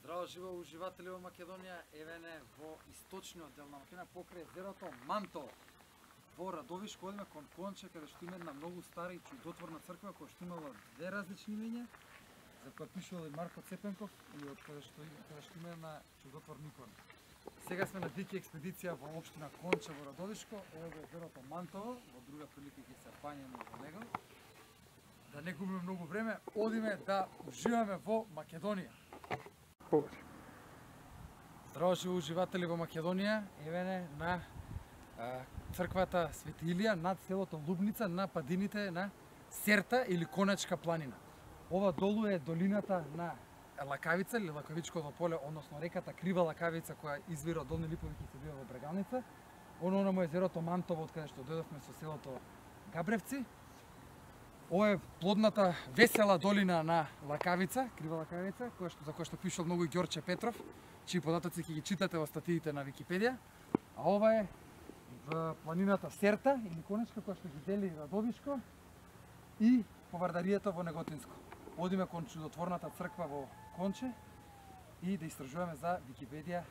Здраво живо уживатели во Македонија, еве не во источниот дел на Македонија покрај езерото Манто. Во Радовишко одиме кон Конче, каде што има една многу стара и чудотворна црква која што имала две различни имења, за која пишувал и Марко Цепенков и од каде што има една чудотворна икона. Сега сме на вики експедиција во општина Конче во Радовишко, еве го езерото Мантово, во друга прилика ќе се пањаме во него. Да не губиме многу време, одиме да уживаме во Македонија. Здраво живо уживатели во Македонија, еве не на црквата Свети Илија над селото Лубница на падините на Серта или Конечка планина. Ова долу е долината на Лакавица или Лакавичкото поле, односно реката Крива Лакавица која извира од Долни Липовиќи и се бива во Брегалница. Оно му езерото Мантово од каде што дојдовме со селото Габревци. Ова е плодната весела долина на Лакавица, Крива Лакавица, за која што пишал многу и Ѓорче Петров, чии податоци ќе ги читате во статиите на Википедија. А ова е в планината Серта или Конечка, која што ги дели Радовишко и Повардарието во Неготинско. Одиме кон чудотворната црква во Конче и да истражуваме за Википедија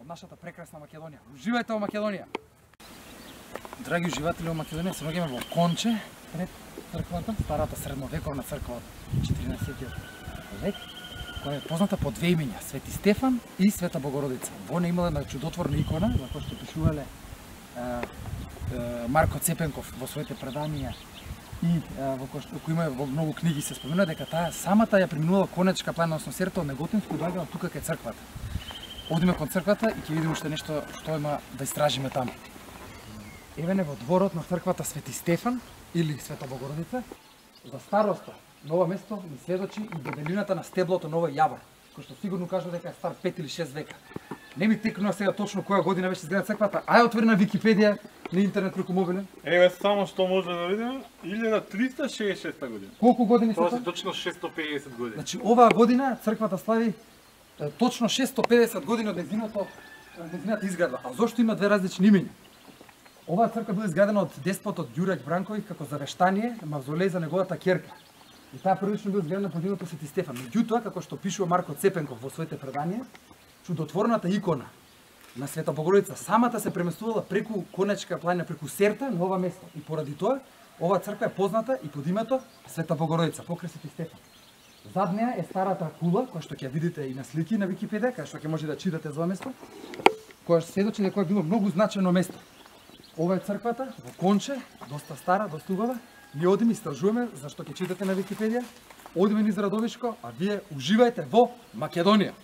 од нашата прекрасна Македонија. Уживајте во Македонија! Драги уживатели во Македонија, се наоѓаме во Конче, пред црквата, старата средновековна црква од 14 век, која е позната по две имења, Свети Стефан и Света Богородица. Во неја имала една чудотворна икона, на која што пишувале Марко Цепенков во своите преданија и во кој има во многу книги се спомена дека таа самата ја преминувала Конечка планина, односно Серта од Неготинско и доаѓала тука кај црквата. Одиме кон црквата и ќе видиме уште нешто што има да истражиме таму. Еве не во дворот на црквата Свети Стефан или Света Богородица, за староста на ова место ни сведочи и дебелината на стеблото на овој јабор, кој што сигурно кажува дека е стар 5 или 6 века. Не ми текнува сега точно која година беше изградена црквата, ај отвори на Википедија на интернет преку мобилен. Еве само што може да видиме, 1366 година. Колку години се Тоа тоа? се точно 650 години. Значи оваа година црквата слави точно 650 години од нејзината изградба. А зошто има две различни имења? Оваа црква била изградена од деспотот Ѓураќ Бранковиќ како завештание, мавзолеј за неговата ќерка. И таа првично била изградена под името Свети Стефан. Меѓутоа, како што пишува Марко Цепенков во своите преданија, чудотворната икона на Света Богородица самата се преместувала преку Конечка планина, преку Серта на ова место. И поради тоа, оваа црква е позната и под името Света Богородица, покрај Свети Стефан. Зад неа е старата кула, која што ќе видите и на слики на Википедија, кај што ќе може да читате за ова место, која што сведочи дека е било многу значајно место. Ова е црквата во Конче, доста стара, доста убава. Ние одиме истражуваме, зашто ќе читате на Википедија. Одиме низ Радовишко, а вие уживајте во Македонија.